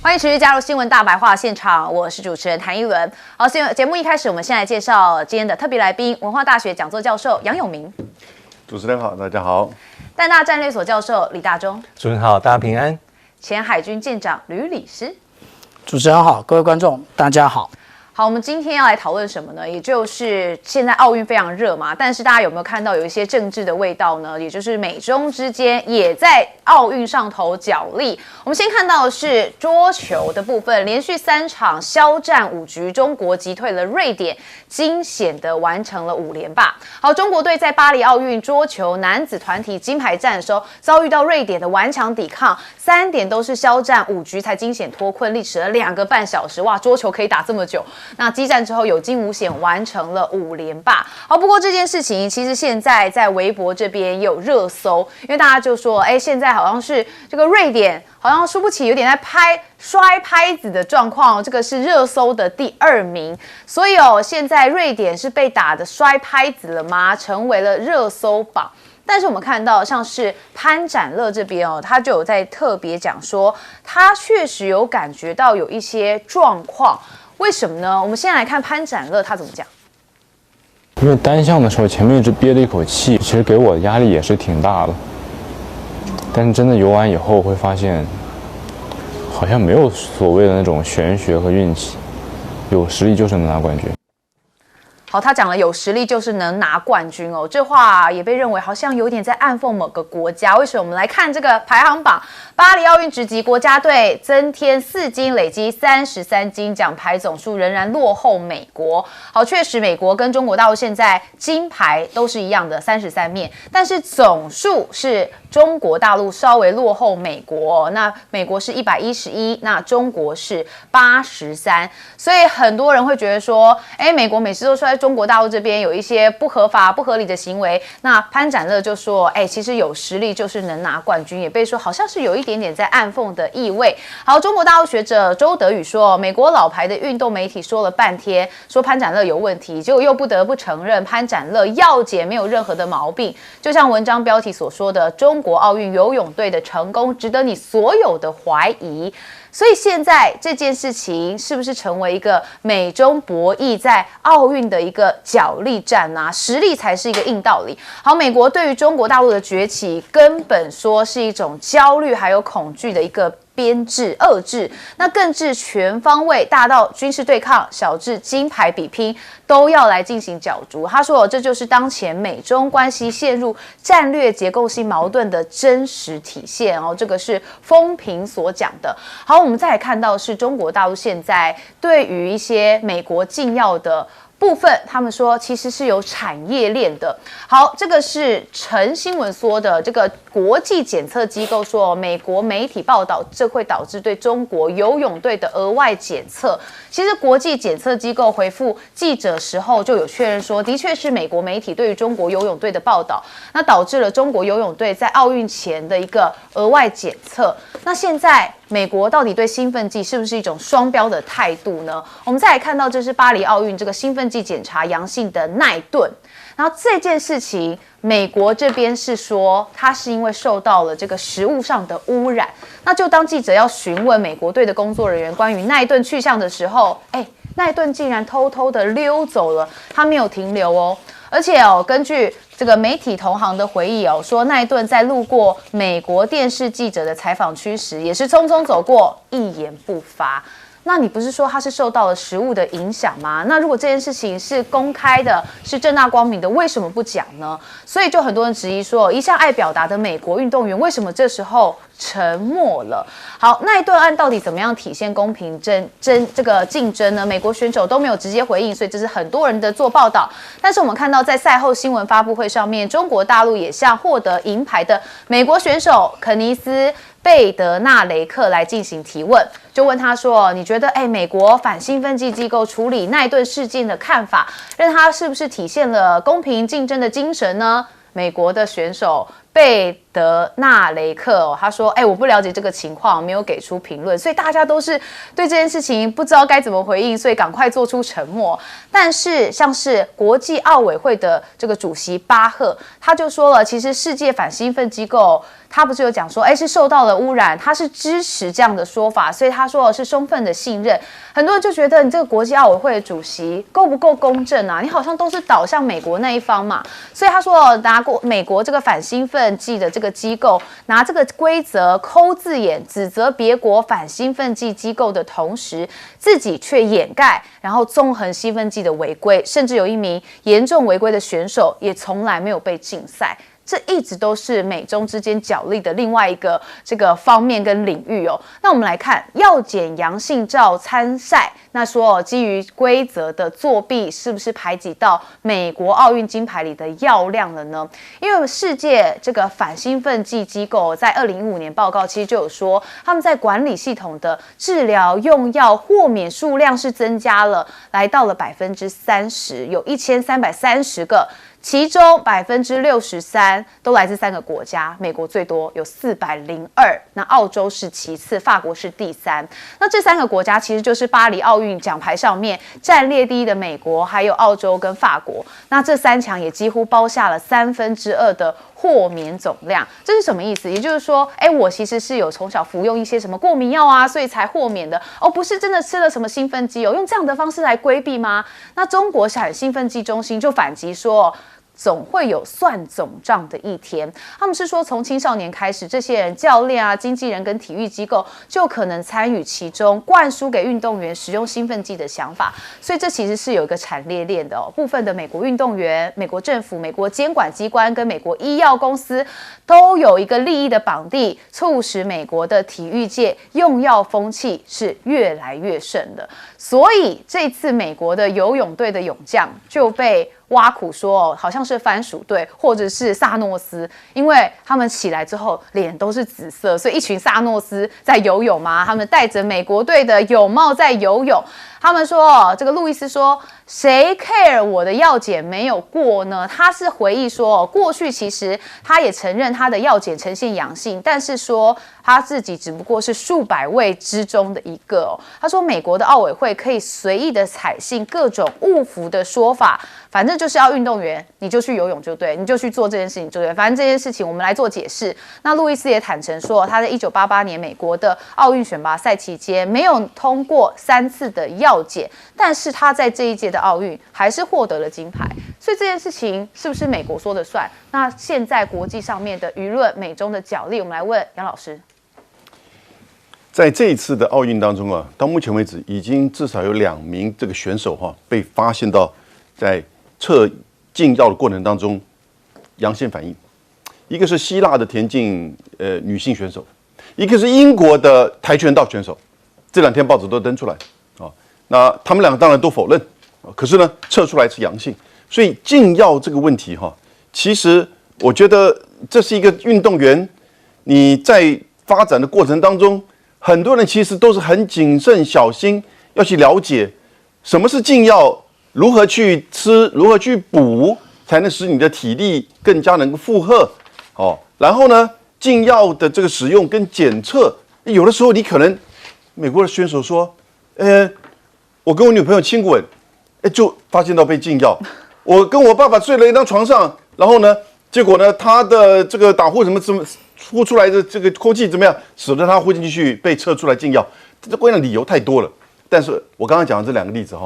欢迎持续加入新闻大白话现场，我是主持人谭一伦。好，节目一开始，我们先来介绍今天的特别来宾，文化大学讲座教授杨永明。主持人好，大家好。淡大战略所教授李大中。主持人好，大家平安。前海军舰长吕礼师。主持人好，各位观众大家好。好，我们今天要来讨论什么呢？也就是现在奥运非常热嘛，但是大家有没有看到有一些政治的味道呢？也就是美中之间也在奥运上头角力。我们先看到的是桌球的部分，连续3场肖战5局，中国击退了瑞典，惊险的完成了5连霸。好，中国队在巴黎奥运桌球男子团体金牌战的时候，遭遇到瑞典的顽强抵抗，3点都是肖战5局才惊险脱困，历时了2个半小时。哇，桌球可以打这么久。那激战之后有惊无险，完成了5连霸。好，不过这件事情其实现在在微博这边也有热搜，因为大家就说，现在好像是这个瑞典好像输不起，有点在摔拍子的状况，这个是热搜的第2名。所以现在瑞典是被打的摔拍子了吗？成为了热搜榜。但是我们看到，像是潘展乐这边他就有在特别讲说，他确实有感觉到有一些状况。为什么呢？我们先来看潘展乐他怎么讲。因为单项的时候前面一直憋着一口气，其实给我的压力也是挺大的。但是真的游完以后会发现，好像没有所谓的那种玄学和运气，有实力就是能拿冠军。好，他讲了有实力就是能拿冠军哦，这话也被认为好像有点在暗讽某个国家。为什么？我们来看这个排行榜，巴黎奥运职级国家队增添4金，累积33金，奖牌总数仍然落后美国。好，确实美国跟中国大陆现在金牌都是一样的33面，但是总数是中国大陆稍微落后美国那美国是111，那中国是83，所以很多人会觉得说，美国每次都说在中国大陆这边有一些不合法、不合理的行为。那潘展乐就说，其实有实力就是能拿冠军，也被说好像是有一点点在暗讽的意味。好，中国大陆学者周德宇说，美国老牌的运动媒体说了半天，说潘展乐有问题，结果又不得不承认潘展乐药检没有任何的毛病。就像文章标题所说的，中国奥运游泳队的成功值得你所有的怀疑。所以现在这件事情是不是成为一个美中博弈在奥运的一个角力战啊？实力才是一个硬道理。好，美国对于中国大陆的崛起，根本说是一种焦虑还有恐惧的一个编制遏制，那更至全方位，大到军事对抗，小至金牌比拼，都要来进行角逐。他说，这就是当前美中关系陷入战略结构性矛盾的真实体现这个是风评所讲的。好，我们再来看到是中国大陆现在对于一些美国禁药的部分，他们说其实是有产业链的。好，这个是陈新闻说的，这个国际检测机构说，美国媒体报道这会导致对中国游泳队的额外检测。其实国际检测机构回复记者时候就有确认说，的确是美国媒体对于中国游泳队的报道，那导致了中国游泳队在奥运前的一个额外检测。那现在美国到底对兴奋剂是不是一种双标的态度呢？我们再来看到，这是巴黎奥运这个兴奋剂检查阳性的奈顿，然后这件事情，美国这边是说他是因为受到了这个食物上的污染。那就当记者要询问美国队的工作人员关于奈顿去向的时候，奈顿竟然偷偷的溜走了，他没有停留而且根据这个媒体同行的回忆说奈顿在路过美国电视记者的采访区时，也是匆匆走过，一言不发。那你不是说他是受到了食物的影响吗？那如果这件事情是公开的，是正大光明的，为什么不讲呢？所以就很多人质疑说，一向爱表达的美国运动员为什么这时候沉默了？好，那一顿案到底怎么样体现公平这个竞争呢？美国选手都没有直接回应，所以这是很多人的做报道。但是我们看到在赛后新闻发布会上面，中国大陆也向获得银牌的美国选手肯尼斯贝德纳雷克来进行提问，就问他说，你觉得美国反兴奋剂机构处理奈顿事件的看法，认他是不是体现了公平竞争的精神呢？美国的选手贝德纳雷克他说：“我不了解这个情况，没有给出评论，所以大家都是对这件事情不知道该怎么回应，所以赶快做出沉默。但是像是国际奥委会的这个主席巴赫，他就说了，其实世界反兴奋机构。”他不是有讲说，是受到了污染，他是支持这样的说法，所以他说的是充分的信任。很多人就觉得你这个国际奥委会的主席够不够公正啊？你好像都是倒向美国那一方嘛。所以他说拿过美国这个反兴奋剂的这个机构拿这个规则抠字眼，指责别国反兴奋剂机构的同时，自己却掩盖，然后纵横兴奋剂的违规，甚至有一名严重违规的选手也从来没有被禁赛。这一直都是美中之间角力的另外一个这个方面跟领域哦。那我们来看药检阳性照参赛，那说基于规则的作弊是不是排挤到美国奥运金牌里的药量了呢？因为世界这个反兴奋剂机构在2015年报告其实就有说，他们在管理系统的治疗用药豁免数量是增加了，来到了30%，有1330个。其中63%都来自3个国家，美国最多有402，那澳洲是其次，法国是第3。那这3个国家其实就是巴黎奥运奖牌上面占列第一的美国，还有澳洲跟法国。那这3强也几乎包下了2/3的豁免总量。这是什么意思？也就是说，我其实是有从小服用一些什么过敏药啊，所以才豁免的哦，不是真的吃了什么兴奋剂哦，用这样的方式来规避吗？那中国反兴奋剂中心就反击说，总会有算总账的一天。他们是说，从青少年开始，这些人、教练啊、经纪人跟体育机构就可能参与其中，灌输给运动员使用兴奋剂的想法。所以这其实是有一个产业链的哦。部分的美国运动员、美国政府、美国监管机关跟美国医药公司都有一个利益的绑定，促使美国的体育界用药风气是越来越盛的。所以这次美国的游泳队的泳将就被挖苦说，好像是番薯队或者是萨诺斯，因为他们起来之后脸都是紫色，所以一群萨诺斯在游泳嘛，他们戴着美国队的泳帽在游泳。他们说，这个路易斯说，谁 care 我的药检没有过呢？他是回忆说，过去其实他也承认他的药检呈现阳性，但是说他自己只不过是数百位之中的一个哦。他说，美国的奥委会可以随意的采信各种误服的说法，反正就是要运动员，你就去游泳就对，你就去做这件事情就对，反正这件事情我们来做解释。那路易斯也坦诚说，他在1988年美国的奥运选拔赛期间没有通过3次的药检，但是他在这一届的奥运还是获得了金牌。所以这件事情是不是美国说了算？那现在国际上面的舆论、美中的角力，我们来问杨老师。在这一次的奥运当中啊，到目前为止已经至少有2名这个选手被发现到在测禁药的过程当中阳性反应，一个是希腊的田径女性选手，一个是英国的跆拳道选手，这2天报纸都登出来啊。那他们2个当然都否认，可是呢测出来是阳性，所以禁药这个问题其实我觉得这是一个运动员你在发展的过程当中，很多人其实都是很谨慎小心，要去了解什么是禁药，如何去吃，如何去补，才能使你的体力更加能够负荷然后呢，禁药的这个使用跟检测，有的时候你可能美国的选手说，我跟我女朋友亲吻，就发现到被禁药。我跟我爸爸睡了一张床上，然后呢，结果呢，他的这个打呼什么呼出来的这个空气怎么样，使得他呼进去被测出来禁药。这关键理由太多了。但是我刚刚讲的这2个例子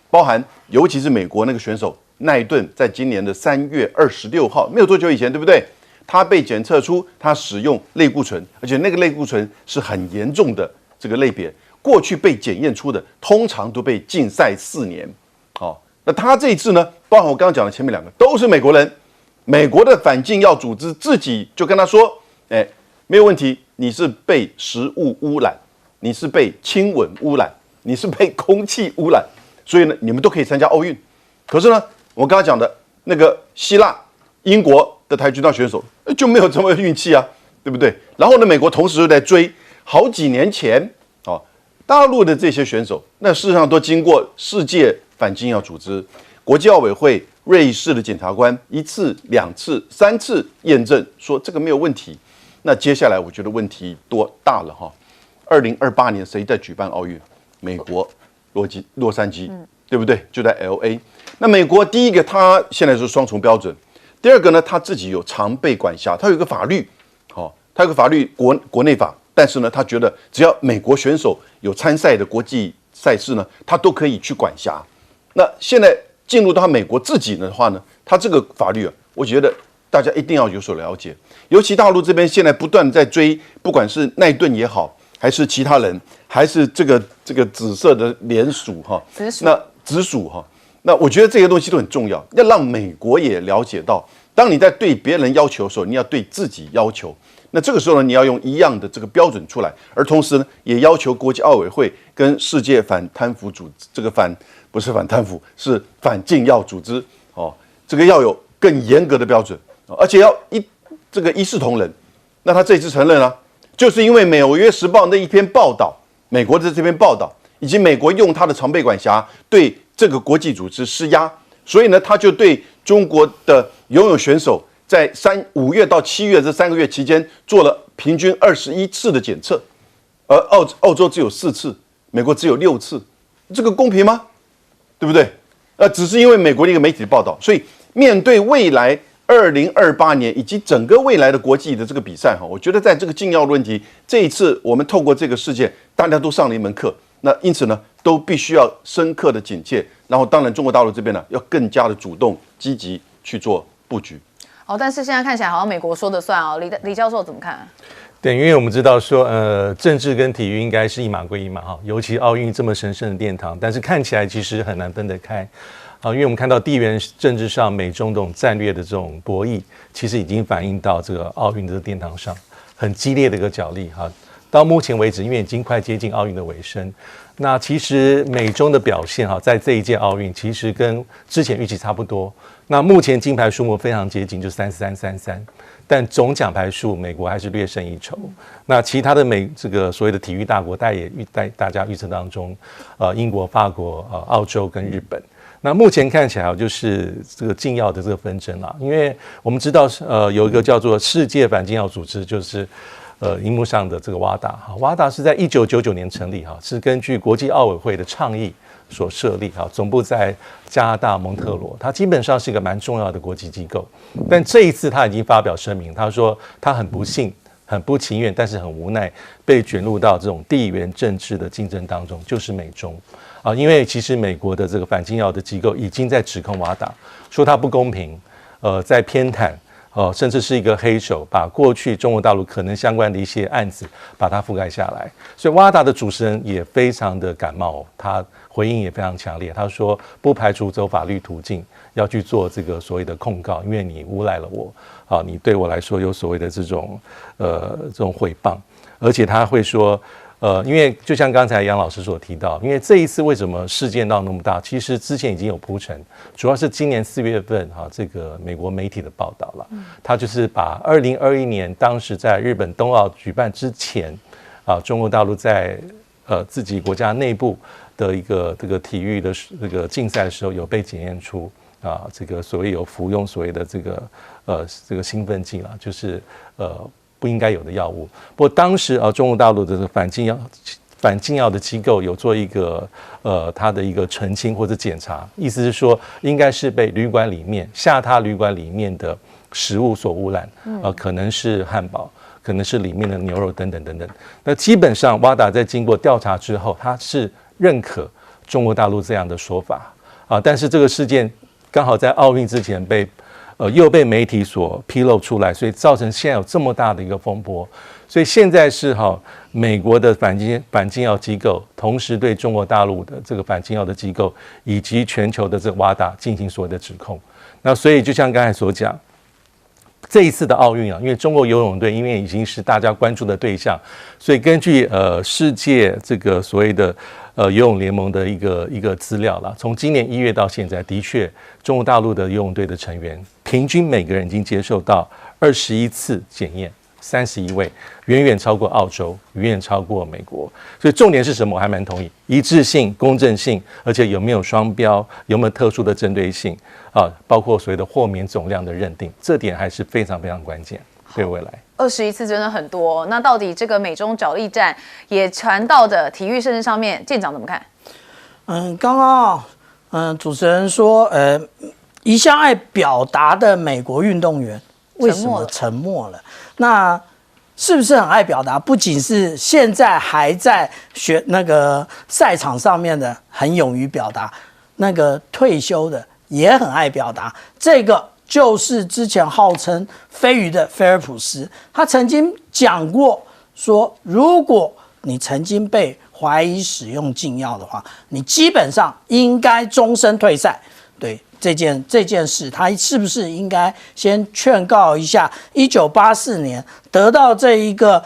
包含尤其是美国那个选手奈顿，在今年的3月26号，没有多久以前，对不对？他被检测出他使用类固醇，而且那个类固醇是很严重的这个类别，过去被检验出的通常都被禁赛4年。那他这一次呢，包含我刚刚讲的前面2个都是美国人，美国的反禁药组织自己就跟他说，没有问题，你是被食物污染，你是被亲吻污染，你是被空气污染，所以呢，你们都可以参加奥运。可是呢，我刚刚讲的那个希腊、英国的跆拳道选手就没有这么运气啊，对不对？然后呢，美国同时又在追好几年前大陆的这些选手，那事实上都经过世界反禁药组织、国际奥委会瑞士的检察官1次、2次、3次验证说这个没有问题。那接下来我觉得问题多大了哈。2028年谁在举办奥运？美国洛杉矶，对不对？就在 LA。那美国第一个，他现在是双重标准；第二个呢，他自己有常备管辖，他有一个法律，他有个法律国内法，但是呢，他觉得只要美国选手有参赛的国际赛事呢，他都可以去管辖。那现在进入到美国自己的话呢，他这个法律啊，我觉得大家一定要有所了解。尤其大陆这边现在不断在追，不管是奈顿也好，还是其他人，还是这个紫色的联署哈，直属哈，那我觉得这些东西都很重要，要让美国也了解到，当你在对别人要求的时候，你要对自己要求。那这个时候呢，你要用一样的这个标准出来，而同时呢，也要求国际奥委会跟世界反贪腐组织，这个不是反贪腐，是反禁药组织哦，这个要有更严格的标准，而且要一视同仁。那他这次承认啊，就是因为《纽约时报》那一篇报道，美国的这篇报道，以及美国用他的常备管辖对这个国际组织施压，所以呢，他就对中国的游泳选手在5月到7月这3个月期间做了平均21次的检测，而澳洲只有4次，美国只有6次，这个公平吗？对不对？只是因为美国的一个媒体报道，所以面对未来2028年以及整个未来的国际的这个比赛哈，我觉得在这个禁药的问题，这一次我们透过这个事件，大家都上了一门课。那因此呢，都必须要深刻的警戒。然后，当然中国大陆这边呢，要更加的主动积极去做布局。但是现在看起来好像美国说的算哦，李教授怎么看？对，因为我们知道说，政治跟体育应该是一码归一码哈，尤其奥运这么神圣的殿堂，但是看起来其实很难分得开因为我们看到地缘政治上美中这种战略的这种博弈，其实已经反映到这个奥运的殿堂上，很激烈的一个角力哈。到目前为止，因为已经快接近奥运的尾声，那其实美中的表现哈，在这一届奥运其实跟之前预期差不多。那目前金牌数目非常接近，就33-33，但总奖牌数美国还是略胜一筹。那其他的这个所谓的体育大国，在大家预测当中，英国、法国、澳洲跟日本。那目前看起来就是这个禁药的这个纷争啦，因为我们知道有一个叫做世界反禁药组织，就是荧幕上的这个WADA是在1999年成立是根据国际奥委会的倡议所设立总部在加拿大蒙特罗，它基本上是一个蛮重要的国际机构。但这一次他已经发表声明，他说他很不幸、很不情愿，但是很无奈被卷入到这种地缘政治的竞争当中，就是美中因为其实美国的这个反禁药的机构已经在指控WADA，说它不公平，在偏袒。甚至是一个黑手，把过去中国大陆可能相关的一些案子把它覆盖下来。所以WADA的主持人也非常的感冒，他回应也非常强烈。他说不排除走法律途径要去做这个所谓的控告，因为你诬赖了我，你对我来说有所谓的这种诽谤，而且他会说。因为就像刚才杨老师所提到，因为这一次为什么事件闹那么大，其实之前已经有铺陈，主要是今年4月份这个美国媒体的报道了，他就是把2021年当时在日本冬奥举办之前中国大陆在自己国家内部的一个这个体育的这个竞赛的时候有被检验出这个所谓有服用所谓的这个兴奋剂了，就是不应该有的药物。不过当时中国大陆的反禁药的机构有做一个它的一个澄清或者检查，意思是说应该是被下榻旅馆里面的食物所污染，可能是汉堡，可能是里面的牛肉等等等等。那基本上WADA在经过调查之后，他是认可中国大陆这样的说法但是这个事件刚好在奥运之前又被媒体所披露出来，所以造成现在有这么大的一个风波。所以现在是美国的反禁药机构，同时对中国大陆的这个反禁药的机构，以及全球的这个WADA进行所谓的指控。那所以就像刚才所讲，这一次的奥运因为中国游泳队因为已经是大家关注的对象，所以根据世界这个所谓的游泳联盟的一个资料啦，从今年1月到现在，的确中国大陆的游泳队的成员平均每个人已经接受到21次检验， 31位，远远超过澳洲，远远超过美国。所以重点是什么？我还蛮同意，一致性、公正性，而且有没有双标，有没有特殊的针对性啊，包括所谓的豁免总量的认定，这点还是非常非常关键，对未来。21次真的很多，那到底这个美中角力战也传到的体育盛事上面，舰长怎么看？刚刚主持人说，一向爱表达的美国运动员为什么沉默了？那是不是很爱表达？不仅是现在还在那个赛场上面的很勇于表达，那个退休的也很爱表达。这个就是之前号称飞鱼的菲尔普斯，他曾经讲过说，如果你曾经被怀疑使用禁药的话，你基本上应该终身退赛。对这件事，他是不是应该先劝告一下1984年得到这一个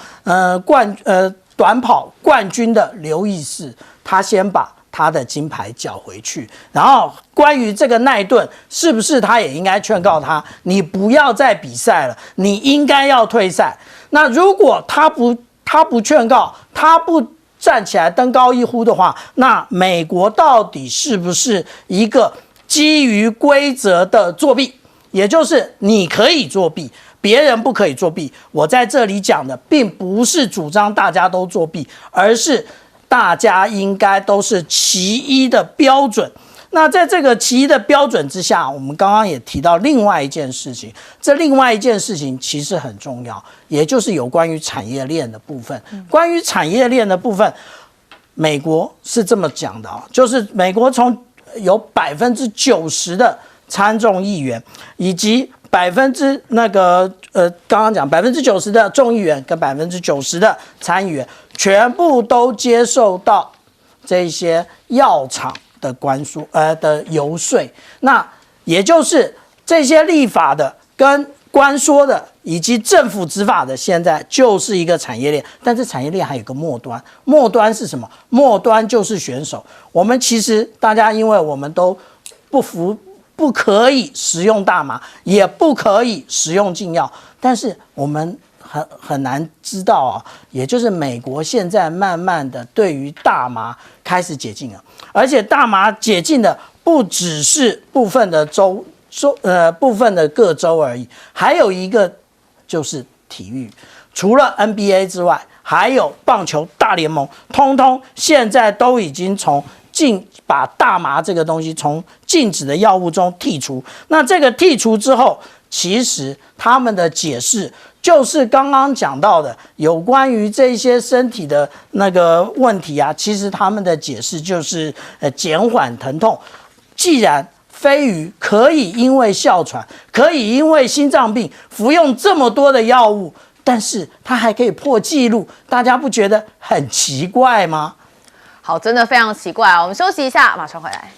短跑冠军的刘易士，他先把他的金牌缴回去。然后关于这个奈顿，是不是他也应该劝告他，你不要再比赛了，你应该要退赛。那如果他不劝告，他不站起来登高一呼的话，那美国到底是不是一个基于规则的作弊？也就是你可以作弊，别人不可以作弊。我在这里讲的并不是主张大家都作弊，而是大家应该都是其一的标准。那在这个其一的标准之下，我们刚刚也提到另外一件事情，这另外一件事情其实很重要，也就是有关于产业链的部分。关于产业链的部分，美国是这么讲的，就是美国从有90%的参众议员，以及90%的众议员跟90%的参议员，全部都接受到这些药厂的的游说。那也就是这些立法的跟关说的以及政府执法的，现在就是一个产业链。但是产业链还有一个末端，末端是什么？末端就是选手。我们其实大家，因为我们都不可以使用大麻，也不可以使用禁药，但是我们很难知道啊，也就是美国现在慢慢的对于大麻开始解禁了，而且大麻解禁的不只是部分的部分的各州而已，还有一个就是体育，除了 NBA 之外，还有棒球大联盟，通通现在都已经把大麻这个东西从禁止的药物中剔除。那这个剔除之后，其实他们的解释就是刚刚讲到的有关于这些身体的那个问题啊，其实他们的解释就是减缓疼痛。既然飞鱼可以因为哮喘，可以因为心脏病服用这么多的药物，但是它还可以破纪录，大家不觉得很奇怪吗？好，真的非常奇怪啊！我们休息一下，马上回来。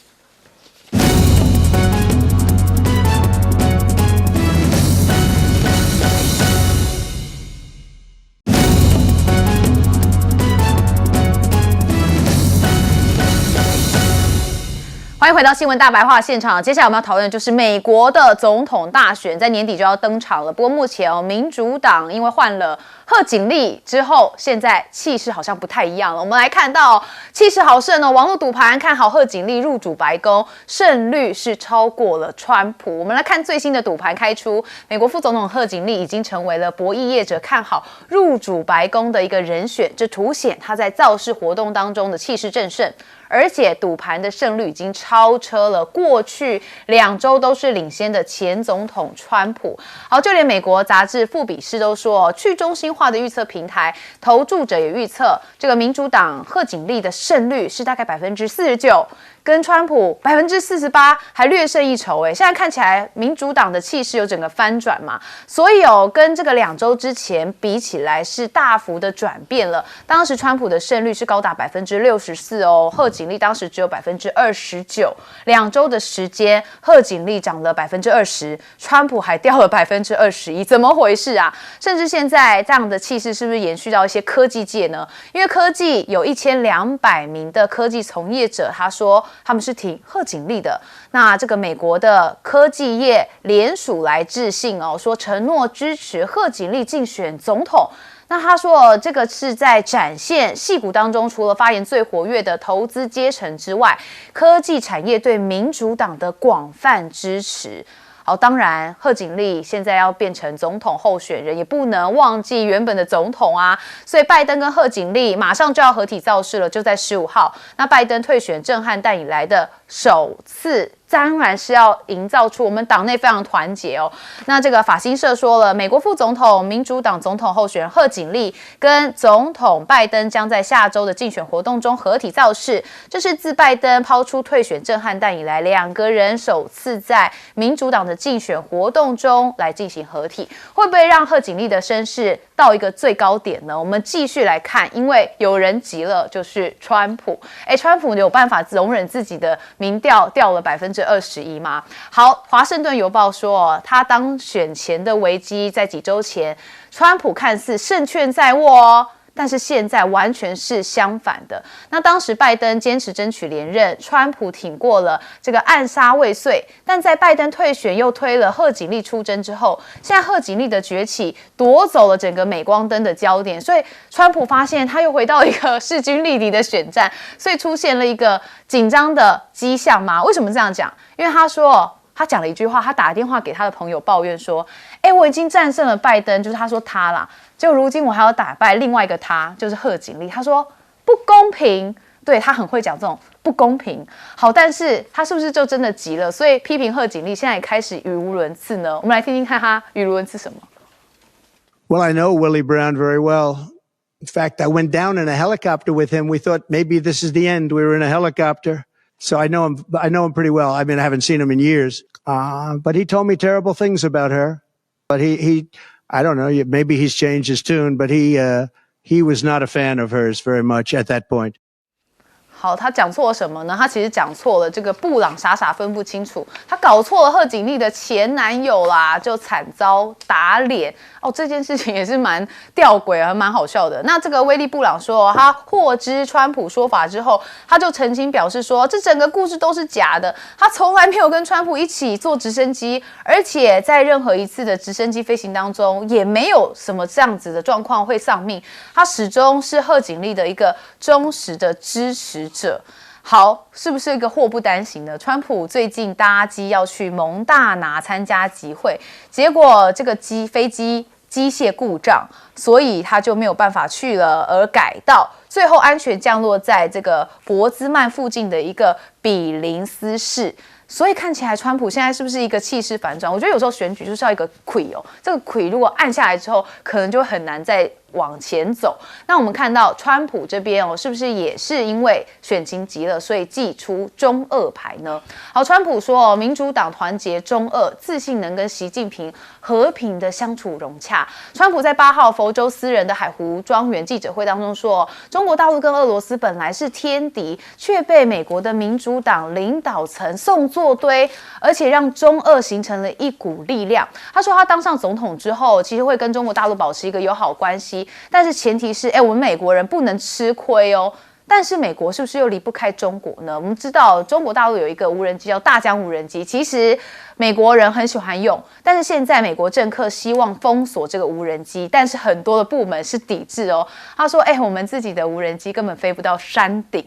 欢迎回到新闻大白话现场。接下来我们要讨论的就是美国的总统大选，在年底就要登场了。不过目前民主党因为换了贺锦丽之后，现在气势好像不太一样了。我们来看到气势好盛哦，网络赌盘看好贺锦丽入主白宫，胜率是超过了川普。我们来看最新的赌盘开出，美国副总统贺锦丽已经成为了博弈业者看好入主白宫的一个人选，这凸显他在造势活动当中的气势正盛。而且赌盘的胜率已经超车了过去2周都是领先的前总统川普。好，就连美国杂志富比士都说，去中心化的预测平台投注者也预测，这个民主党贺锦丽的胜率是大概49%。跟川普48%还略胜一筹现在看起来民主党的气势有整个翻转嘛，所以跟这个2周之前比起来是大幅的转变了。当时川普的胜率是高达64%贺锦丽当时只有29%，2周的时间贺锦丽涨了20%，川普还掉了21%，怎么回事啊？甚至现在这样的气势是不是延续到一些科技界呢？因为科技有1200名的科技从业者，他说他们是挺贺锦丽的。那这个美国的科技业联署来致信哦，说承诺支持贺锦丽竞选总统。那他说，这个是在展现矽谷当中，除了发言最活跃的投资阶层之外，科技产业对民主党的广泛支持。好，当然，贺锦丽现在要变成总统候选人，也不能忘记原本的总统啊。所以，拜登跟贺锦丽马上就要合体造势了，就在15号。那拜登退选震撼弹以来的首次。当然是要营造出我们党内非常团结哦。那这个法新社说了，美国副总统、民主党总统候选人贺锦丽跟总统拜登将在下周的竞选活动中合体造势，这是自拜登抛出退选震撼弹以来，两个人首次在民主党的竞选活动中来进行合体，会不会让贺锦丽的声势到一个最高点呢？我们继续来看，因为有人急了，就是川普。川普有办法容忍自己的民调掉了21%吗？好，华盛顿邮报说，他当选前的危机在几周前，川普看似胜券在握哦。但是现在完全是相反的。那当时拜登坚持争取连任，川普挺过了这个暗杀未遂，但在拜登退选又推了贺锦丽出征之后，现在贺锦丽的崛起夺走了整个镁光灯的焦点，所以川普发现他又回到一个势均力敌的选战，所以出现了一个紧张的迹象嘛？为什么这样讲？因为他讲了一句话，他打电话给他的朋友抱怨说：“我已经战胜了拜登，就是他说他啦，结果如今我还要打败另外一个他，就是贺锦丽。他说不公平，对他很会讲这种不公平。好，但是他是不是就真的急了？所以批评贺锦丽现在也开始语无伦次呢？我们来听听看他语无伦次什么。Well, I know Willie Brown very well. In fact, I went down in a helicopter with him. We thought maybe this is the end. We were in a helicopter. So I know him pretty well. I mean, I haven't seen him in years. But he told me terrible things about her. But I don't know, maybe he's changed his tune, but he was not a fan of hers very much at that point. 好，他讲错了什么呢？他其实讲错了这个布朗傻傻分不清楚，他搞错了贺锦丽的前男友啦，就惨遭打脸哦。这件事情也是蛮吊诡啊，蛮好笑的。那这个威利布朗说，他获知川普说法之后，他就澄清表示说，这整个故事都是假的，他从来没有跟川普一起坐直升机，而且在任何一次的直升机飞行当中，也没有什么这样子的状况会丧命。他始终是贺锦丽的一个忠实的支持者。好，是不是一个祸不单行呢？川普最近搭机要去蒙大拿参加集会，结果这个飞机机械故障，所以他就没有办法去了，而改道，最后安全降落在这个博兹曼附近的一个比林斯市。所以看起来川普现在是不是一个气势反转？我觉得有时候选举就是要一个魁哦，这个魁如果按下来之后，可能就很难再往前走。那我们看到川普这边哦，是不是也是因为选情急了，所以祭出中俄牌呢？好，川普说民主党团结中俄，自信能跟习近平和平的相处融洽。川普在8号佛州私人的海湖庄园记者会当中说，中国大陆跟俄罗斯本来是天敌，却被美国的民主党领导层送作堆，而且让中俄形成了一股力量。他说他当上总统之后，其实会跟中国大陆保持一个友好关系，但是前提是，我们美国人不能吃亏哦。但是美国是不是又离不开中国呢？我们知道中国大陆有一个无人机叫大疆无人机，其实美国人很喜欢用，但是现在美国政客希望封锁这个无人机，但是很多的部门是抵制哦。他说，我们自己的无人机根本飞不到山顶，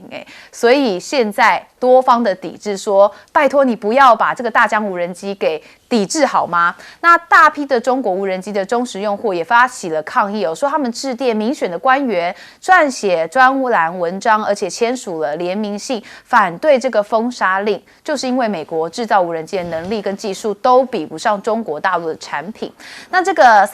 所以现在多方的抵制说，拜托你不要把这个大疆无人机给抵制好吗？那大批的中国无人机的忠实用户也发起了抗议哦，说他们致电民选的官员，撰写专栏文章，而且签署了联名信，反对这个封杀令，就是因为美国制造无人机的能力跟技术都比不上中国大陆的产品。那这个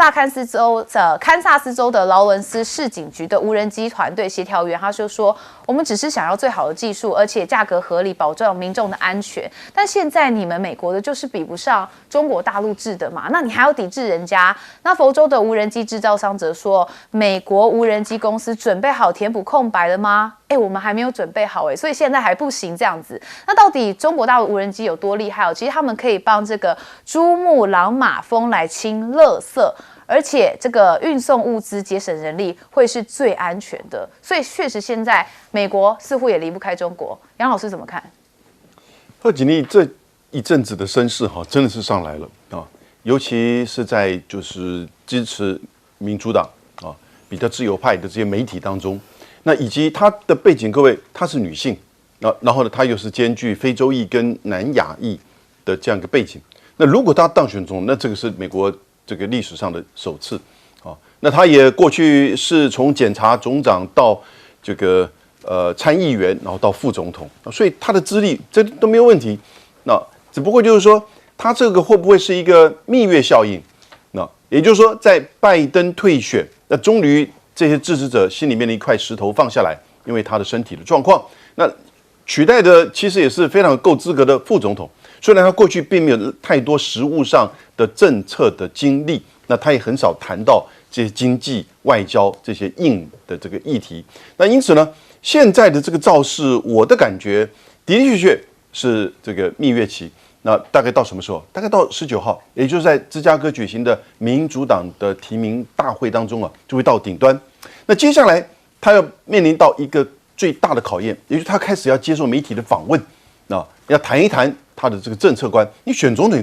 堪萨斯州的劳伦斯市警局的无人机团队协调员，他就说，我们只是想要最好的技术，而且价格合理，保障民众的安全。但现在你们美国的就是比不上中国大陆制的嘛，那你还要抵制人家？那佛州的无人机制造商则说，美国无人机公司准备好填补空白了吗？我们还没有准备好所以现在还不行这样子。那到底中国大陆无人机有多厉害？其实他们可以帮这个珠穆朗玛峰来清垃圾，而且这个运送物资节省人力会是最安全的。所以确实现在美国似乎也离不开中国。杨老师怎么看？贺锦丽这一阵子的声势真的是上来了啊，尤其是在就是支持民主党啊比较自由派的这些媒体当中，那以及她的背景，各位她是女性，然后呢她又是兼具非洲裔跟南亚裔的这样一个背景，那如果她当选总统，那这个是美国这个历史上的首次啊，那她也过去是从检察总长到这个参议员，然后到副总统，所以他的资历这都没有问题。那只不过就是说，他这个会不会是一个蜜月效应？那也就是说，在拜登退选，那终于这些支持者心里面的一块石头放下来，因为他的身体的状况，那取代的其实也是非常够资格的副总统。虽然他过去并没有太多实务上的政策的经历，那他也很少谈到这些经济、外交这些硬的这个议题。那因此呢，现在的这个造势，我的感觉的的确确是这个蜜月期。那大概到什么时候？大概到19号，也就是在芝加哥举行的民主党的提名大会当中就会到顶端。那接下来他要面临到一个最大的考验，也就是他开始要接受媒体的访问，要谈一谈他的这个政策观。你选总统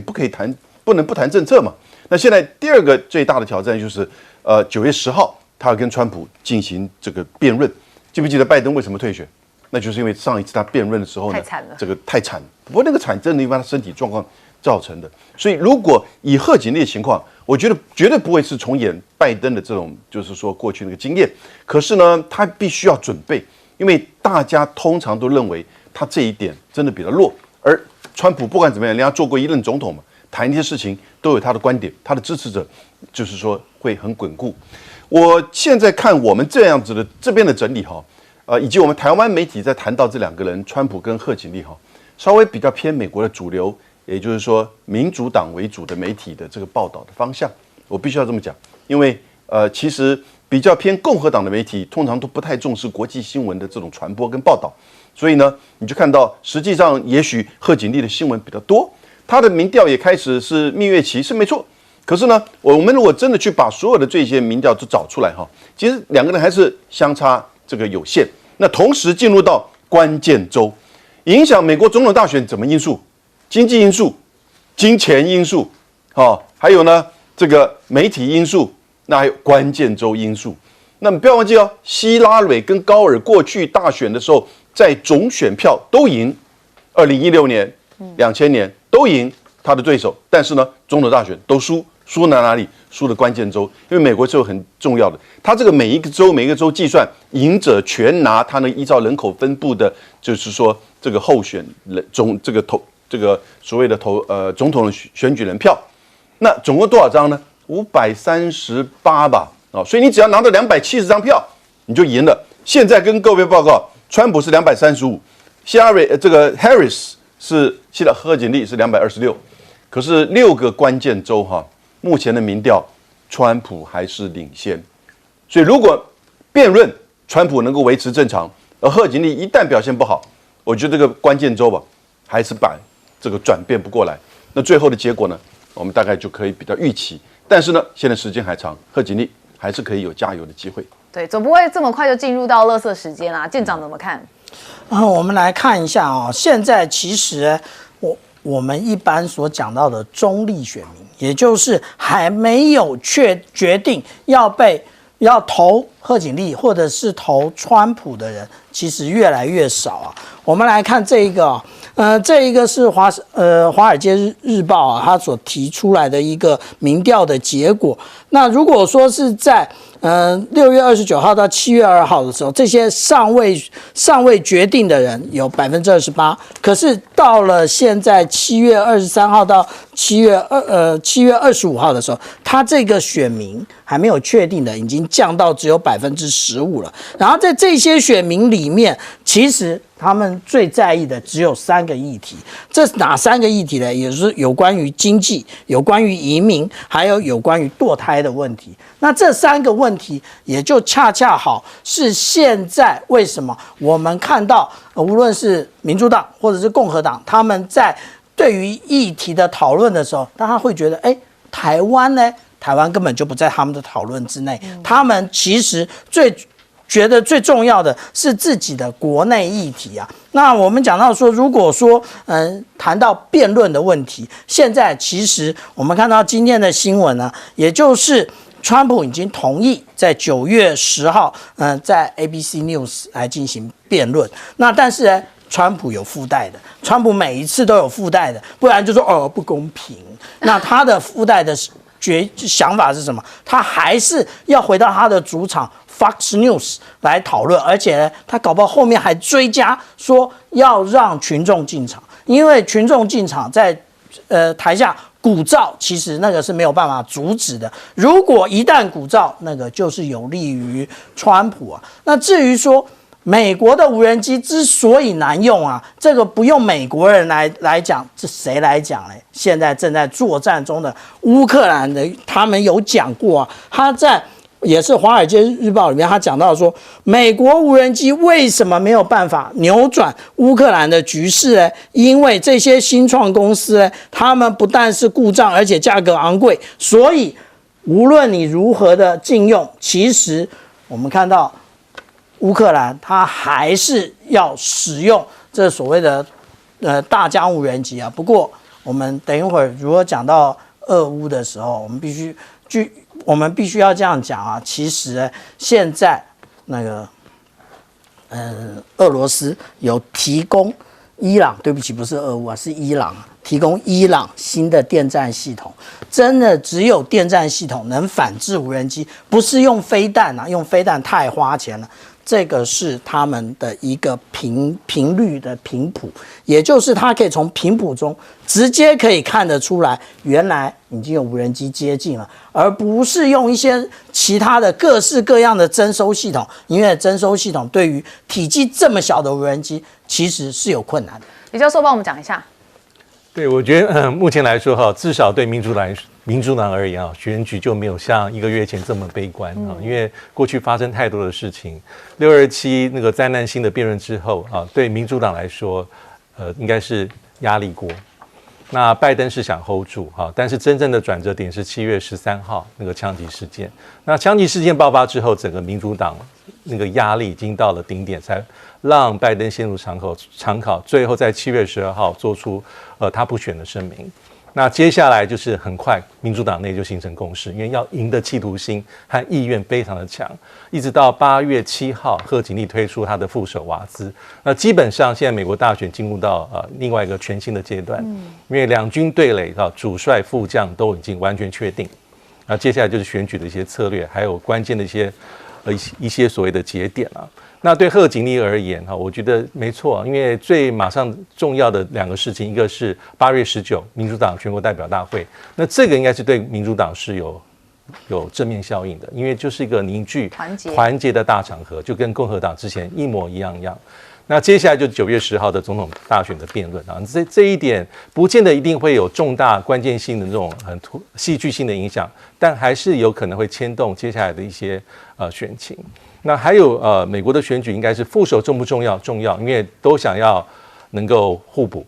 不能不谈政策嘛。那现在第二个最大的挑战就是9月10号，他要跟川普进行这个辩论。记不记得拜登为什么退选？那就是因为上一次他辩论的时候呢，这个太惨。不过那个惨真的因为他身体状况造成的。所以如果以贺锦丽的情况，我觉得绝对不会是重演拜登的这种，就是说过去那个经验。可是呢，他必须要准备，因为大家通常都认为他这一点真的比较弱。而川普不管怎么样，人家做过一任总统嘛，谈一些事情都有他的观点，他的支持者就是说会很稳固。我现在看我们这样子的这边的整理以及我们台湾媒体在谈到这两个人，川普跟贺锦丽稍微比较偏美国的主流，也就是说民主党为主的媒体的这个报道的方向，我必须要这么讲，因为其实比较偏共和党的媒体通常都不太重视国际新闻的这种传播跟报道，所以呢，你就看到实际上也许贺锦丽的新闻比较多，他的民调也开始是蜜月期是没错。可是呢，我们如果真的去把所有的这些民调都找出来其实两个人还是相差这个有限。那同时进入到关键州，影响美国总统大选怎么因素？经济因素、金钱因素，还有呢这个媒体因素，那还有关键州因素。那么不要忘记希拉蕊跟高尔过去大选的时候，在总选票都赢，2016年、2000年都赢他的对手，但是呢，总统大选都输。输在哪里？输的关键州，因为美国州很重要的，它这个每一个州计算，赢者全拿，它能依照人口分布的，就是说这个候选人这个所谓的总统的选举人票，那总共多少张呢？538吧，所以你只要拿到270张票，你就赢了。现在跟各位报告，川普是235，希拉蕊这个 Harris 是贺锦丽是226，可是6个关键州目前的民调，川普还是领先，所以如果辩论川普能够维持正常，而贺锦丽一旦表现不好，我觉得这个关键州还是把这个转变不过来。那最后的结果呢，我们大概就可以比较预期。但是呢，现在时间还长，贺锦丽还是可以有加油的机会。对，总不会这么快就进入到垃圾时间啦。舰长怎么看？我们来看一下现在其实我们一般所讲到的中立选民，也就是还没有决定要投贺锦丽或者是投川普的人，其实越来越少我们来看这一个这一个是华尔街日报他所提出来的一个民调的结果。那如果说是在6月29号到7月2号的时候，这些尚未决定的人有28%，可是到了现在7月23号到7月25号的时候，他这个选民还没有确定的已经降到只有15%了。然后在这些选民里面，其实他们最在意的只有3个议题，这哪3个议题呢？也是有关于经济、有关于移民，还有关于堕胎的问题。那这3个问题也就恰恰好是现在为什么我们看到无论是民主党或者是共和党，他们在对于议题的讨论的时候，大家会觉得台湾呢？台湾根本就不在他们的讨论之内。他们其实觉得最重要的是自己的国内议题啊。那我们讲到说，如果说谈到辩论的问题，现在其实我们看到今天的新闻呢，也就是川普已经同意在9月10号，在 ABC News 来进行辩论。那但是呢，川普有附带的，川普每一次都有附带的，不然就说不公平。那他的附带的想法是什么？他还是要回到他的主场 Fox News 来讨论，而且呢，他搞不好后面还追加说要让群众进场，因为群众进场在台下鼓噪，其实那个是没有办法阻止的。如果一旦鼓噪，那个就是有利于川普啊。那至于说美国的无人机之所以难用啊，这个不用美国人来讲，这谁来讲呢？现在正在作战中的乌克兰的，他们有讲过啊，他在也是《华尔街日报》里面，他讲到说，美国无人机为什么没有办法扭转乌克兰的局势呢？因为这些新创公司呢，他们不但是故障，而且价格昂贵，所以无论你如何的禁用，其实我们看到乌克兰它还是要使用这所谓的大疆无人机啊。不过我们等一会儿如果讲到俄乌的时候，我们必须要这样讲啊。其实现在那个俄罗斯有提供伊朗，对不起，不是俄乌啊，是伊朗提供伊朗新的电战系统。真的只有电战系统能反制无人机，不是用飞弹啊，用飞弹太花钱了。这个是他们的一个频率的频谱，也就是它可以从频谱中直接可以看得出来，原来已经有无人机接近了，而不是用一些其他的各式各样的征收系统，因为征收系统对于体积这么小的无人机其实是有困难的。李教授帮我们讲一下。对，我觉得目前来说至少对民主党而言选举就没有像1个月前这么悲观因为过去发生太多的事情，627那个灾难性的辩论之后对民主党来说，应该是压力锅。那拜登是想 hold 住但是真正的转折点是7月13号那个枪击事件。那枪击事件爆发之后，整个民主党那个压力已经到了顶点，才让拜登陷入长考，最后在7月12号做出他不选的声明。那接下来就是很快民主党内就形成共识，因为要赢的企图心和意愿非常的强，一直到8月7号贺锦丽推出他的副手瓦兹。那基本上现在美国大选进入到另外一个全新的阶段，因为两军对垒主帅副将都已经完全确定，那接下来就是选举的一些策略，还有关键的一些所谓的节点啊。那对贺锦丽而言我觉得没错，因为最马上重要的2个事情，一个是8月19民主党全国代表大会，那这个应该是对民主党是有正面效应的，因为就是一个凝聚团结的大场合，就跟共和党之前一模一样。那接下来就9月10号的总统大选的辩论这一点不见得一定会有重大关键性的这种很戏剧性的影响，但还是有可能会牵动接下来的一些选情。那还有美国的选举应该是副手重不重要？重要，因为都想要能够互补，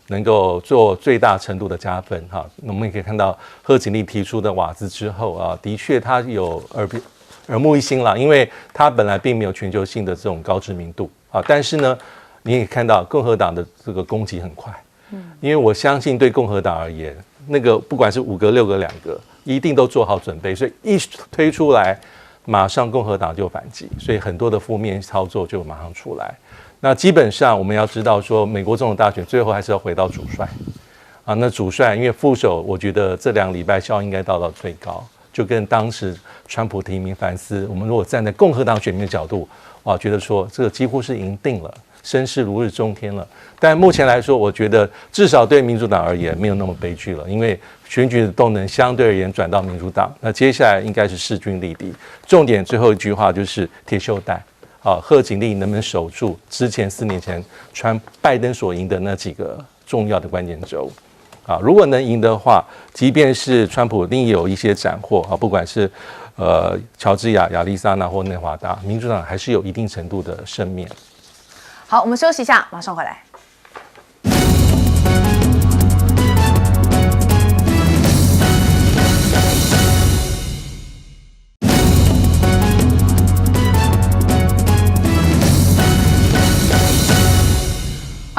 能够做最大程度的加分那我们也可以看到贺锦丽提出的瓦兹之后的确他有耳目一新了，因为他本来并没有全球性的这种高知名度但是呢，你也看到共和党的这个攻击很快，因为我相信对共和党而言，那个不管是5个、6个、2个，一定都做好准备，所以一推出来，马上共和党就反击，所以很多的负面操作就马上出来。那基本上我们要知道说，美国总统大选最后还是要回到主帅那主帅因为副手，我觉得这2个礼拜效应应该到最高，就跟当时川普提名范斯，我们如果站在共和党选民的角度觉得说这个几乎是赢定了，声势如日中天了。但目前来说，我觉得至少对民主党而言没有那么悲剧了，因为选举的动能相对而言转到民主党。那接下来应该是势均力敌，重点最后一句话就是铁锈带贺锦丽能不能守住之前4年前拜登所赢的那几个重要的关键州如果能赢的话，即便是川普另有一些斩获不管是乔治亚、亚利桑那或内华达，民主党还是有一定程度的胜面。好，我们休息一下，马上回来。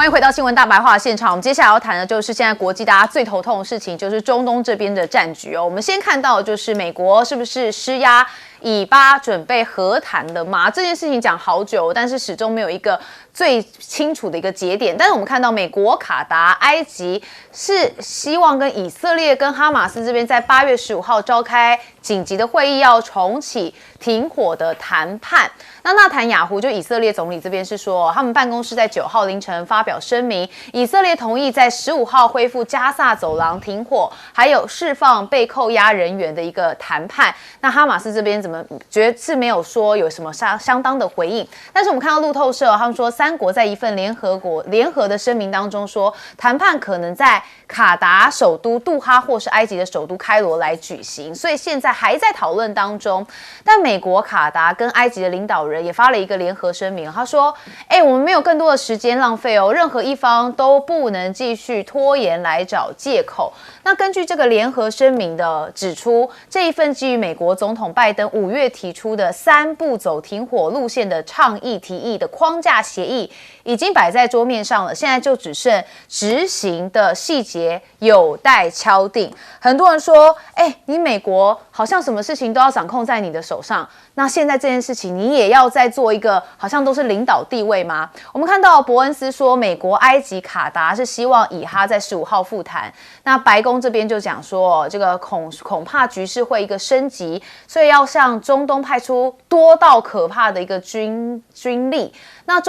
迎回到新闻大白话现场。我们接下来要谈的就是现在国际大家最头痛的事情，就是中东这边的战局哦。我们先看到的就是美国是不是施压以巴准备和谈了吗？这件事情讲好久，但是始终没有一个最清楚的一个节点。但是我们看到美国、卡达、埃及是希望跟以色列跟哈马斯这边在8月15号召开紧急的会议，要重启停火的谈判。那纳坦雅胡就以色列总理这边是说，他们办公室在9号凌晨发表声明，以色列同意在15号恢复加萨走廊停火，还有释放被扣押人员的一个谈判。那哈马斯这边怎么觉得是没有说有什么相当的回应？但是我们看到路透社他们说，3国在一份联合的声明当中说，谈判可能在卡达首都杜哈或是埃及的首都开罗来举行，所以现在还在讨论当中。但美国、卡达跟埃及的领导人也发了一个联合声明，他说：“我们没有更多的时间浪费哦，任何一方都不能继续拖延来找借口。”那根据这个联合声明的指出，这一份基于美国总统拜登5月提出的3步走停火路线的倡议提议的框架协议，已经摆在桌面上了，现在就只剩执行的细节有待敲定。很多人说，你美国好像什么事情都要掌控在你的手上，那现在这件事情你也要再做一个好像都是领导地位吗？我们看到伯恩斯说，美国、埃及、卡达是希望以哈在15号复谈。那白宫这边就讲说，这个恐怕局势会一个升级，所以要向中东派出多到可怕的一个军力。那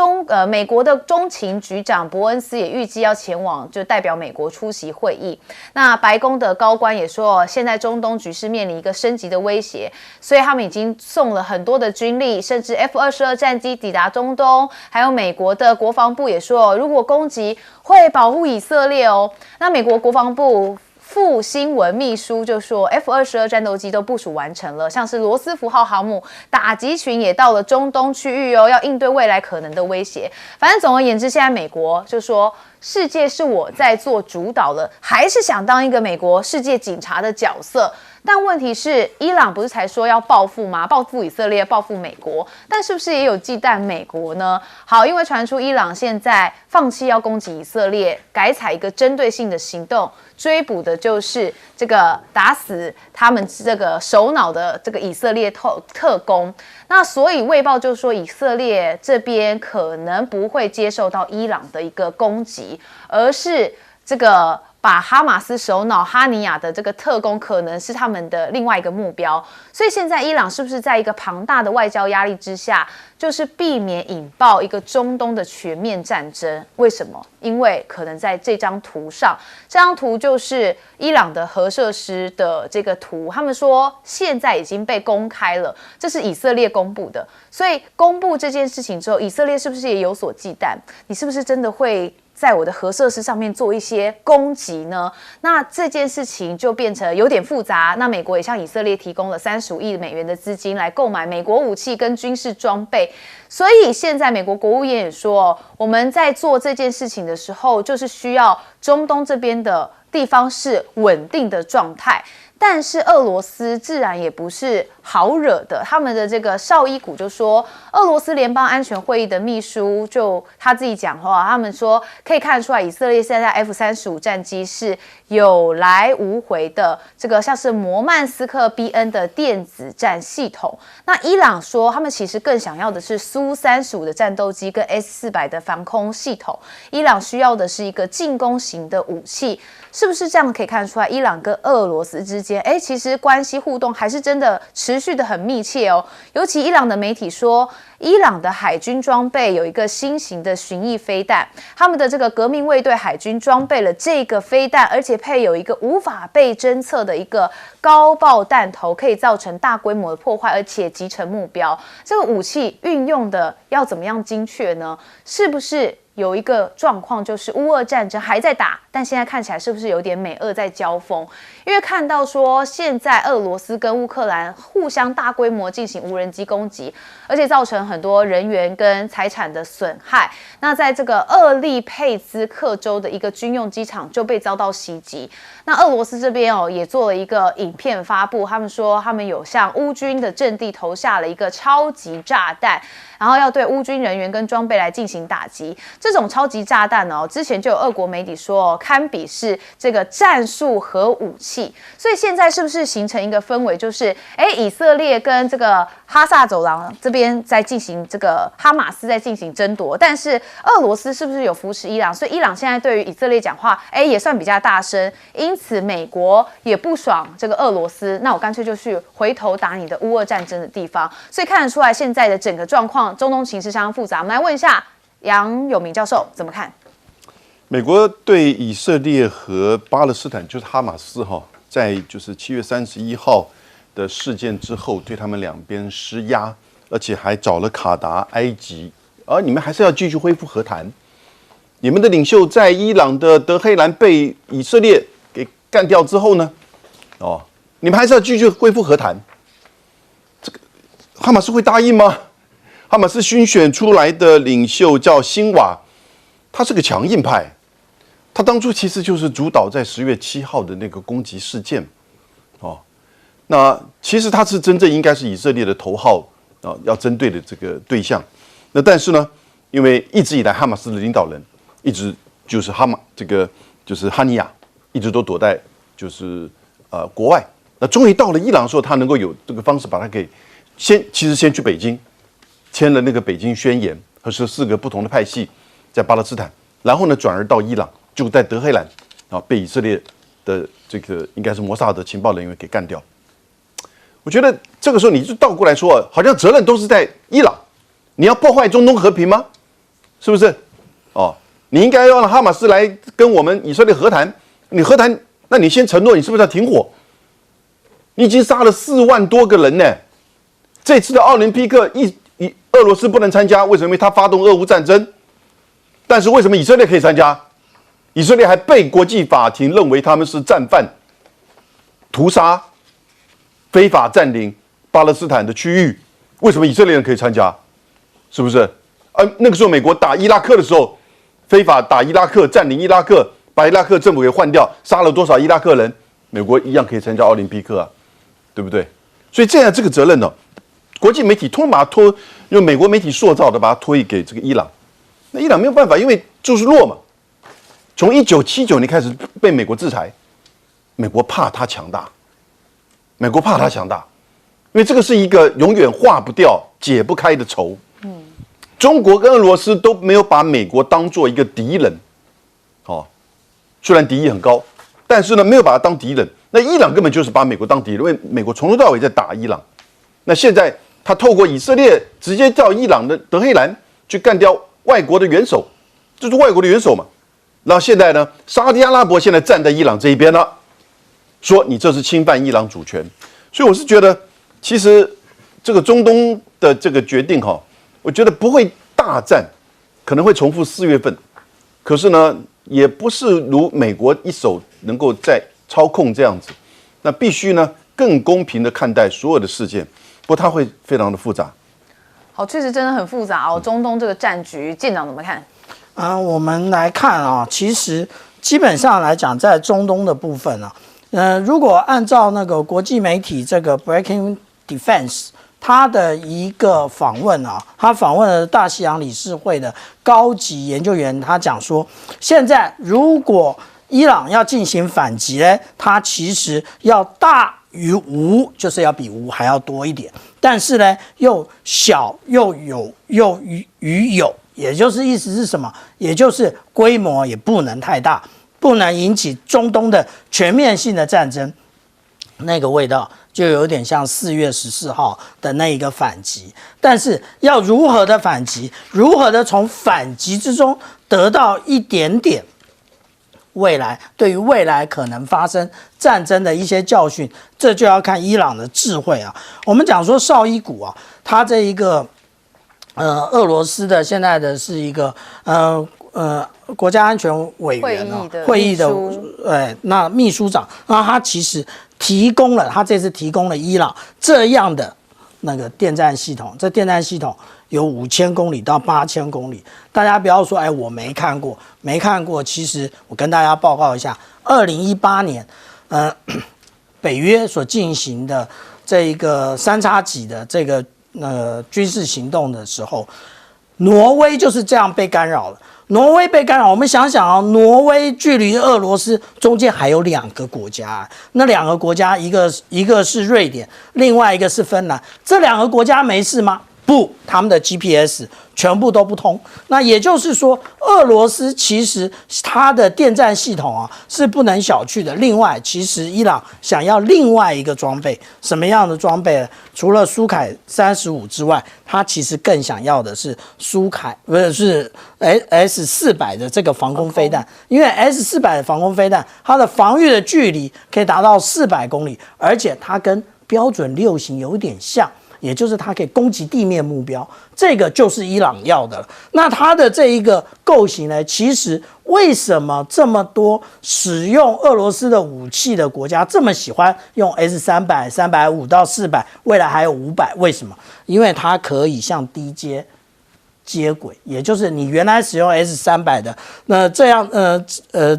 美国的中情局长伯恩斯也预计要前往，就代表美国出席会议。那白宫的高官也说，现在中东局势面临一个升级的威胁，所以他们已经送了很多的军力，甚至 F-22战机抵达中东。还有美国的国防部也说，如果攻击会保护以色列哦。那美国国防部副新闻秘书就说 ，F-22战斗机都部署完成了，像是罗斯福号航母打击群也到了中东区域哦，要应对未来可能的威胁。反正总而言之，现在美国就说，世界是我在做主导了，还是想当一个美国世界警察的角色。但问题是，伊朗不是才说要报复吗？报复以色列，报复美国，但是不是也有忌惮美国呢？好，因为传出伊朗现在放弃要攻击以色列，改采一个针对性的行动，追捕的就是这个打死他们这个首脑的这个以色列特工。那所以卫报就说，以色列这边可能不会接受到伊朗的一个攻击，而是这个把哈马斯首脑哈尼亚的这个特工可能是他们的另外一个目标。所以现在伊朗是不是在一个庞大的外交压力之下，就是避免引爆一个中东的全面战争？为什么？因为可能在这张图上，这张图就是伊朗的核设施的这个图，他们说现在已经被公开了，这是以色列公布的。所以公布这件事情之后，以色列是不是也有所忌惮？你是不是真的会在我的核设施上面做一些攻击呢？那这件事情就变成有点复杂。那美国也向以色列提供了35亿美元的资金来购买美国武器跟军事装备。所以现在美国国务院也说，我们在做这件事情的时候，就是需要中东这边的地方是稳定的状态。但是俄罗斯自然也不是好惹的，他们的这个绍伊古就说，俄罗斯联邦安全会议的秘书就他自己讲话，他们说可以看出来，以色列现在 F-35战机是有来无回的，这个像是摩曼斯克 BN 的电子战系统。那伊朗说，他们其实更想要的是苏35的战斗机跟 S-400的防空系统，伊朗需要的是一个进攻型的武器。是不是这样可以看出来，伊朗跟俄罗斯之间，其实关系互动还是真的持续的很密切哦。尤其伊朗的媒体说，伊朗的海军装备有一个新型的巡弋飞弹，他们的这个革命卫队海军装备了这个飞弹，而且配有一个无法被侦测的一个高爆弹头，可以造成大规模的破坏，而且击沉目标。这个武器运用的要怎么样精确呢？是不是有一个状况，就是乌俄战争还在打，但现在看起来是不是有点美俄在交锋？因为看到说现在俄罗斯跟乌克兰互相大规模进行无人机攻击，而且造成很多人员跟财产的损害。那在这个厄利佩兹克州的一个军用机场就被遭到袭击。那俄罗斯这边也做了一个影片发布，他们说他们有向乌军的阵地投下了一个超级炸弹，然后要对乌军人员跟装备来进行打击。这这种超级炸弹哦，之前就有俄国媒体说堪比是这个战术核武器，所以现在是不是形成一个氛围，就是以色列跟这个哈萨走廊这边在进行这个哈马斯在进行争夺，但是俄罗斯是不是有扶持伊朗？所以伊朗现在对于以色列讲话，也算比较大声，因此美国也不爽这个俄罗斯，那我干脆就去回头打你的乌俄战争的地方。所以看得出来，现在的整个状况，中东情势相当复杂。我们来问一下杨永明教授怎么看？美国对以色列和巴勒斯坦，就是哈马斯在就是7月31号的事件之后，对他们两边施压，而且还找了卡达、埃及，而你们还是要继续恢复和谈。你们的领袖在伊朗的德黑兰被以色列给干掉之后呢，你们还是要继续恢复和谈。这个哈马斯会答应吗？哈马斯新选出来的领袖叫辛瓦，他是个强硬派，他当初其实就是主导在10月7号的那个攻击事件，那其实他是真正应该是以色列的头号要针对的这个对象。那但是呢，因为一直以来哈马斯的领导人一直就是就是哈尼亚，一直都躲在就是国外。那终于到了伊朗的时候，他能够有这个方式把他给先去北京。签了那个北京宣言和14个不同的派系在巴勒斯坦，然后呢转而到伊朗，就在德黑兰被以色列的这个应该是摩萨德情报人员给干掉。我觉得这个时候你就倒过来说，好像责任都是在伊朗，你要破坏中东和平吗？是不是？你应该要让哈马斯来跟我们以色列和谈，你和谈，那你先承诺你是不是要停火？你已经杀了4万多个人呢，这次的奥林匹克俄罗斯不能参加，为什么？因为他发动俄乌战争。但是为什么以色列可以参加？以色列还被国际法庭认为他们是战犯，屠杀、非法占领巴勒斯坦的区域。为什么以色列人可以参加？是不是？那个时候美国打伊拉克的时候，非法打伊拉克、占领伊拉克，把伊拉克政府给换掉，杀了多少伊拉克人？美国一样可以参加奥林匹克啊，对不对？所以这样这个责任呢，国际媒体通把它拖，用美国媒体塑造的，把它推给这个伊朗。那伊朗没有办法，因为就是弱嘛。从1979年开始被美国制裁，美国怕它强大，美国怕它强大，因为这个是一个永远化不掉、解不开的仇。中国跟俄罗斯都没有把美国当做一个敌人，虽然敌意很高，但是呢没有把它当敌人。那伊朗根本就是把美国当敌人，因为美国从头到尾在打伊朗。那现在他透过以色列直接叫伊朗的德黑兰去干掉外国的元首，就是外国的元首嘛。然后现在呢，沙特阿拉伯现在站在伊朗这一边了，说你这是侵犯伊朗主权。所以我是觉得，其实这个中东的这个决定我觉得不会大战，可能会重复4月份，可是呢，也不是如美国一手能够在操控这样子，那必须呢更公平的看待所有的事件。不过它会非常的复杂。好，确实真的很复杂哦。中东这个战局，舰长怎么看？我们来看其实基本上来讲，在中东的部分如果按照那个国际媒体这个 Breaking Defense 他的一个访问他访问了大西洋理事会的高级研究员，他讲说，现在如果伊朗要进行反击呢，它其实要大于无，就是要比无还要多一点，但是呢又小又于有，也就是意思是什么？也就是规模也不能太大，不能引起中东的全面性的战争。那个味道就有点像4月14号的那一个反击，但是要如何的反击，如何的从反击之中得到一点点对于未来可能发生战争的一些教训，这就要看伊朗的智慧我们讲说绍伊古他这一个俄罗斯的现在的是一个国家安全委员会议的那秘书长，那他其实他这次提供了伊朗这样的那个电站系统，这电站系统有5000公里到8000公里。大家不要说我没看过，其实我跟大家报告一下，2018年北约所进行的这一个3x几的这个军事行动的时候，挪威就是这样被干扰了。挪威被干扰，我们想想哦，挪威距离俄罗斯中间还有2个国家，那2个国家一个是瑞典，另外一个是芬兰，这2个国家没事吗？不，他们的 GPS 全部都不通。那也就是说，俄罗斯其实它的电站系统啊是不能小觑的。另外，其实伊朗想要另外一个装备，什么样的装备呢？除了苏凯35之外，它其实更想要的是是 S400的这个防空飞弹，因为 S400的防空飞弹，它的防御的距离可以达到400公里，而且它跟标准6型有点像。也就是它可以攻击地面目标，这个就是伊朗要的了。那它的这一个构型呢，其实为什么这么多使用俄罗斯的武器的国家这么喜欢用 S300、350到400，未来还有500？为什么？因为它可以向低阶接轨，也就是你原来使用 S300的，那这样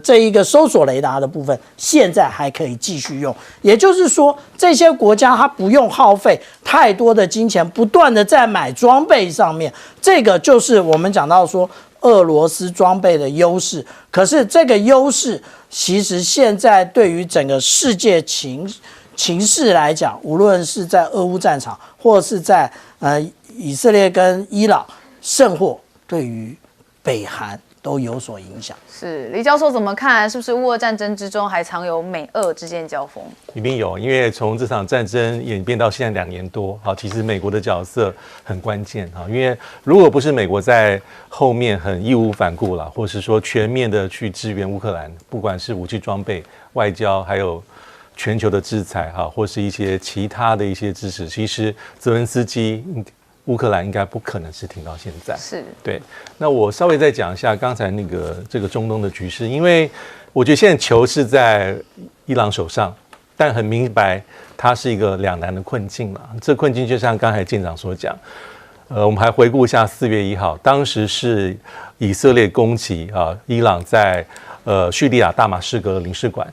这一个搜索雷达的部分，现在还可以继续用。也就是说，这些国家它不用耗费太多的金钱，不断的在买装备上面，这个就是我们讲到说俄罗斯装备的优势。可是这个优势，其实现在对于整个世界情势来讲，无论是在俄乌战场，或是在以色列跟伊朗。甚或对于北韩都有所影响。是李教授怎么看？是不是乌俄战争之中还藏有美俄之间交锋？一定有，因为从这场战争演变到现在2年多，好，其实美国的角色很关键哈，因为如果不是美国在后面很义无反顾啦，或是说全面的去支援乌克兰，不管是武器装备、外交，还有全球的制裁哈，或是一些其他的一些支持，其实泽连斯基。乌克兰应该不可能是停到现在，是对。那我稍微再讲一下刚才这个中东的局势，因为我觉得现在球是在伊朗手上，但很明白它是一个两难的困境嘛。这困境就像刚才舰长所讲，我们还回顾一下4月1号，当时是以色列攻击伊朗在叙利亚大马士革领事馆，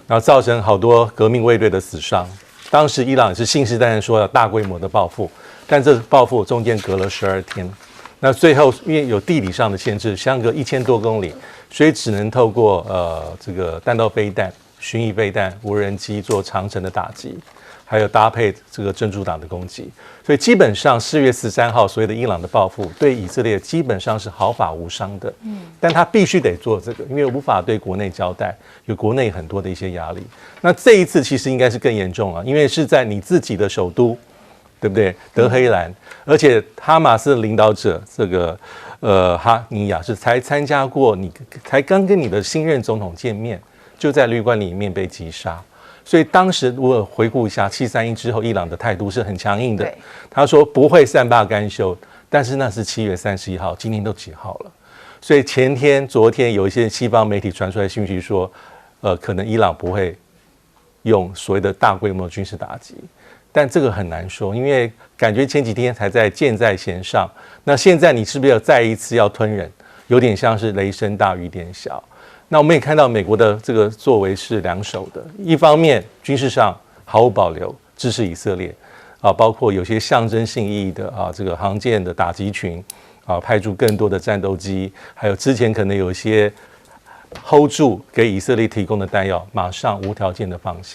然后造成好多革命卫队的死伤。当时伊朗也是信誓旦旦说要大规模的报复。但这报复中间隔了12天，那最后因为有地理上的限制，相隔1000多公里，所以只能透过这个弹道飞弹、巡弋飞弹、无人机做长程的打击，还有搭配这个真主党的攻击，所以基本上4月13号所谓的伊朗的报复对以色列基本上是毫发无伤的。但他必须得做这个，因为无法对国内交代，有国内很多的一些压力。那这一次其实应该是更严重了，因为是在你自己的首都。对不对？德黑兰，而且哈马斯的领导者这个哈尼亚是才参加过，你才刚跟你的新任总统见面，就在旅馆里面被击杀。所以当时如果回顾一下731之后，伊朗的态度是很强硬的，他说不会善罢甘休。但是那是7月31号，今天都几号了？所以昨天有一些西方媒体传出来讯息说，可能伊朗不会用所谓的大规模军事打击。但这个很难说，因为感觉前几天才在箭在弦上，那现在你是不是要再一次要吞忍？有点像是雷声大雨点小。那我们也看到美国的这个作为是两手的，一方面军事上毫无保留支持以色列包括有些象征性意义的这个航舰的打击群派出更多的战斗机，还有之前可能有一些 hold 住给以色列提供的弹药，马上无条件的放行。